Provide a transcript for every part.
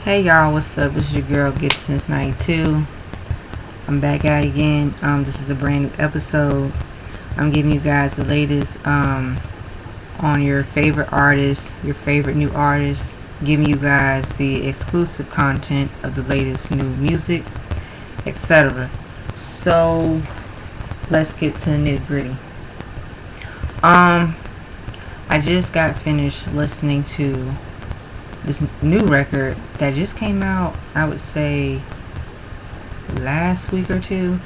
Hey y'all, what's up? It's your girl Gibson's 92. I'm back at it again. This is a brand new episode. I'm giving you guys the latest on your favorite artists, your favorite new artists, giving you guys the exclusive content of the latest new music, etc. So let's get to the nitty gritty. I just got finished listening to this new record that just came out, I would say last week or two,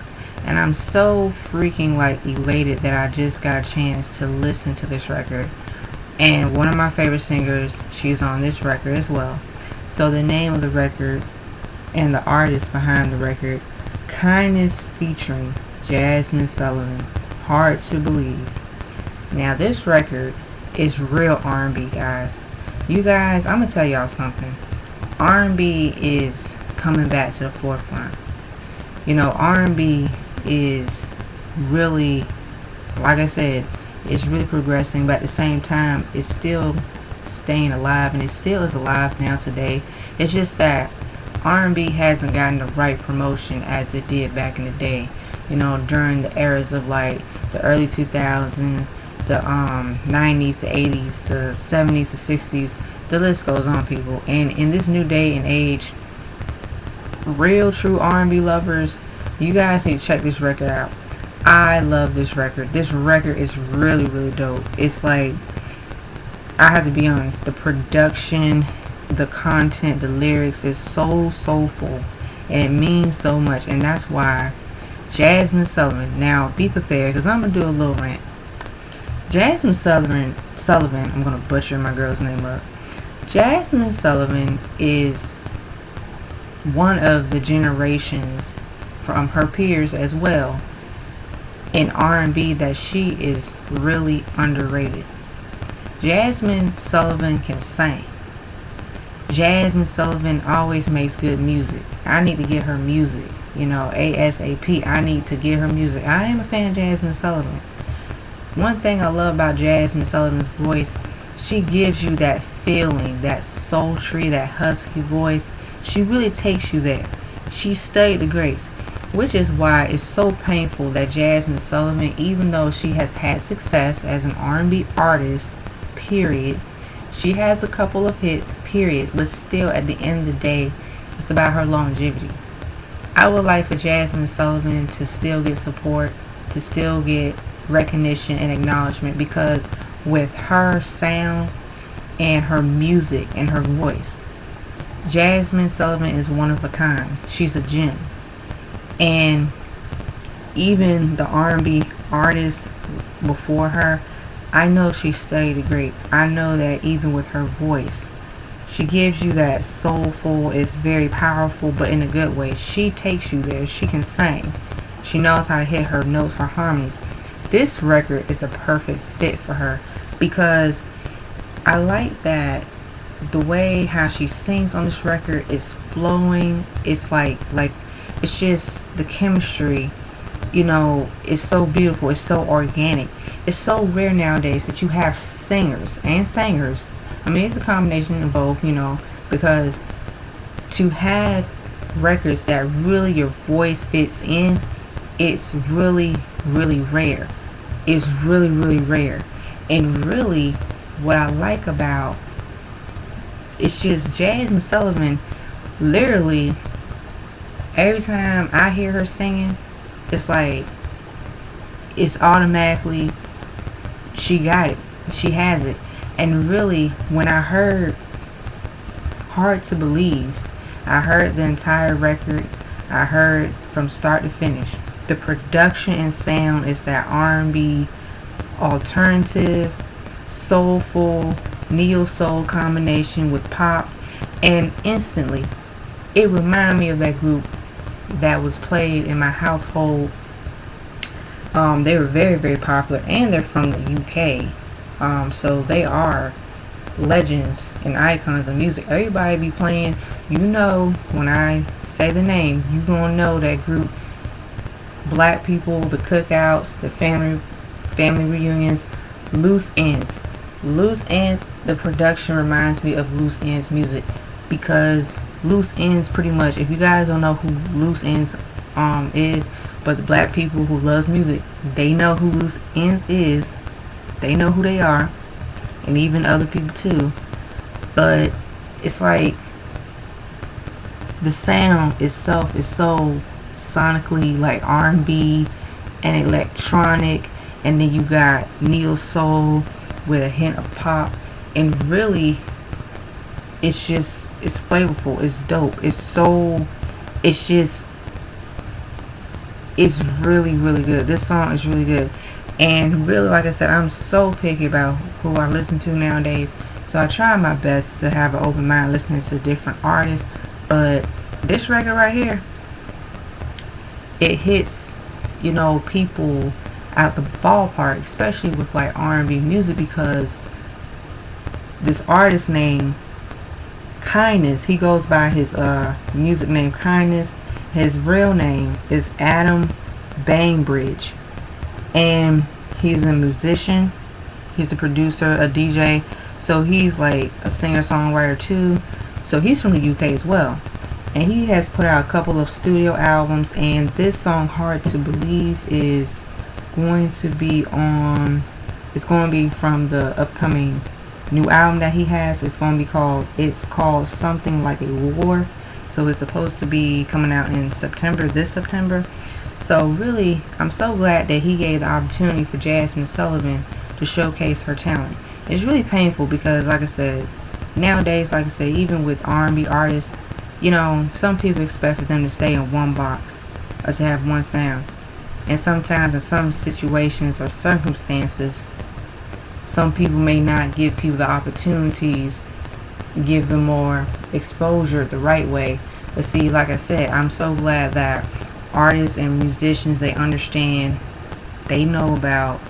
and I'm so freaking elated that I just got a chance to listen to this record. And one of my favorite singers, she's on this record as well. So the name of the record and the artist behind the record, Kindness featuring Jazmine Sullivan, Hard to Believe. Now this record is real R&B, guys. You guys, I'm gonna tell y'all something. R&B is coming back to the forefront. You know, R&B is really, like I said, it's really progressing, but at the same time, it's still staying alive, and it still is alive now today. It's just that R&B hasn't gotten the right promotion as it did back in the day. You know, during the eras of like the early 2000s, the 90s, the 80s, the 70s, the 60s, the list goes on, people. And in this new day and age, real true R&B lovers, you guys need to check this record out. I love this record. This record is really, really dope. It's like, I have to be honest, the production, the content, the lyrics is so soulful, and it means so much. And that's why Jazmine Sullivan, now be prepared, because I'm going to do a little rant. Jazmine Sullivan, I'm going to butcher my girl's name up. Jazmine Sullivan is one of the generations from her peers as well in R&B that she is really underrated. Jazmine Sullivan can sing. Jazmine Sullivan always makes good music. I need to get her music, you know, ASAP. I need to get her music. I am a fan of Jazmine Sullivan. One thing I love about Jazmine Sullivan's voice, she gives you that feeling, that sultry, that husky voice. She really takes you there. She studied the greats, which is why it's so painful that Jazmine Sullivan, even though she has had success as an R&B artist, period, she has a couple of hits, period, but still at the end of the day, it's about her longevity. I would like for Jazmine Sullivan to still get support, to still get recognition and acknowledgement, because with her sound and her music and her voice, Jazmine Sullivan is one of a kind. She's a gem. And even the R&B artists before her, I know she studied the greats. I know that even with her voice, she gives you that soulful, it's very powerful, but in a good way. She takes you there. She can sing. She knows how to hit her notes, her harmonies. This record is a perfect fit for her, because I like that the way how she sings on this record is flowing. It's like it's just the chemistry, you know, it's so beautiful. It's so organic. It's so rare nowadays that you have singers and singers. I mean, it's a combination of both, you know, because to have records that really your voice fits in, it's really, really rare. It's really, really rare. And really, what I like about it's just Jazmine Sullivan, literally, every time I hear her singing, it's like, it's automatically, she got it. She has it. And really, when I heard Hard to Believe, I heard the entire record. I heard from start to finish. The production and sound is that R&B, alternative, soulful, neo-soul combination with pop, and instantly it reminded me of that group that was played in my household. They were very, very popular, and they're from the UK, so they are legends and icons of music. Everybody be playing, you know, when I say the name, you gonna know that group. Black people, the cookouts, the family reunions, Loose Ends. The production reminds me of Loose Ends music, because Loose Ends pretty much, if you guys don't know who Loose Ends is, but the black people who loves music, they know who Loose Ends is. They know who they are, and even other people too. But it's like the sound itself is so sonically like R&B and electronic, and then you got neo soul with a hint of pop, and really it's just, it's flavorful, it's dope, it's really really good. This song is really good, and really, like I said, I'm so picky about who I listen to nowadays, so I try my best to have an open mind listening to different artists. But this record right here, it hits, you know, people out the ballpark, especially with like R&B music, because this artist named Kindness, he goes by his music name Kindness. His real name is Adam Bainbridge, and he's a musician, he's a producer, a DJ, so he's like a singer-songwriter too. So he's from the UK as well, and he has put out a couple of studio albums, and this song Hard to Believe is going to be on, it's going to be from the upcoming new album that he has. It's called Something Like a War. So it's supposed to be coming out in September, this September. So really, I'm so glad that he gave the opportunity for Jazmine Sullivan to showcase her talent. It's really painful because, like I said, nowadays, like I said, even with R&B artists, you know, some people expect for them to stay in one box or to have one sound. And sometimes in some situations or circumstances, some people may not give people the opportunities, give them more exposure the right way. But see, like I said, I'm so glad that artists and musicians, they understand, they know about,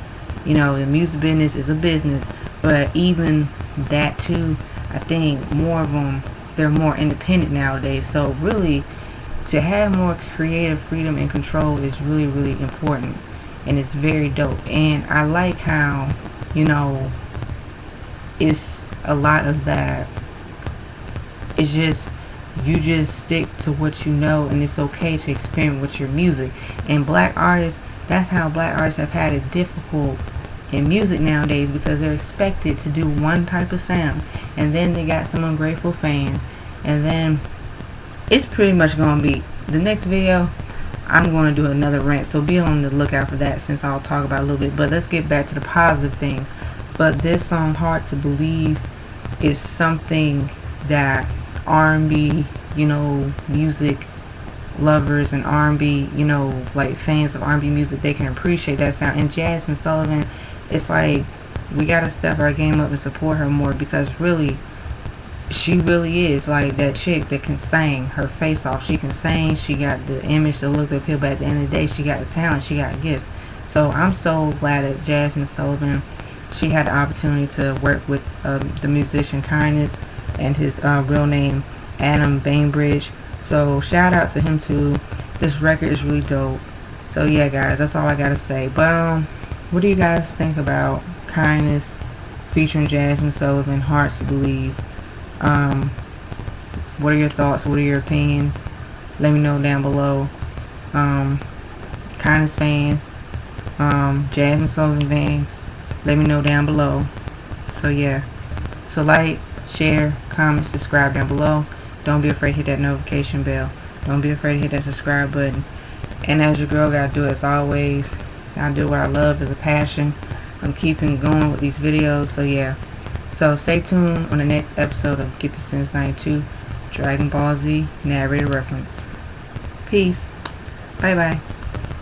you know, the music business is a business, but even that too, I think more of them, they're more independent nowadays. So really, to have more creative freedom and control is really really important, and it's very dope. And I like how, you know, it's a lot of that. It's just, you just stick to what you know, and it's okay to experiment with your music. And black artists, that's how black artists have had it difficult in music nowadays, because they're expected to do one type of sound, and then they got some ungrateful fans. And then it's pretty much going to be the next video, I'm going to do another rant, so be on the lookout for that, since I'll talk about it a little bit. But let's get back to the positive things. But this song Hard to Believe is something that R&B, you know, music lovers and R&B, you know, like fans of R&B music, they can appreciate that sound. And Jazmine Sullivan, it's like we gotta step our game up and support her more, because really, she really is like that chick that can sing her face off. She can sing, she got the image, the look, the appeal, but at the end of the day, she got the talent, she got a gift. So I'm so glad that Jazmine Sullivan, she had the opportunity to work with the musician Kindness, and his real name Adam Bainbridge. So shout out to him too. This record is really dope. So yeah guys, that's all I gotta say. But what do you guys think about Kindness featuring Jazmine Sullivan, Hard to Believe? What are your thoughts? What are your opinions? Let me know down below. Kindness fans, Jazmine Sullivan fans, let me know down below. So yeah, so like, share, comment, subscribe down below. Don't be afraid to hit that notification bell. Don't be afraid to hit that subscribe button. And as your girl gotta do as always, I do what I love as a passion. I'm keeping going with these videos. So yeah, so stay tuned on the next episode of Get the Sense 92 Dragon Ball Z narrated reference. Peace. Bye bye.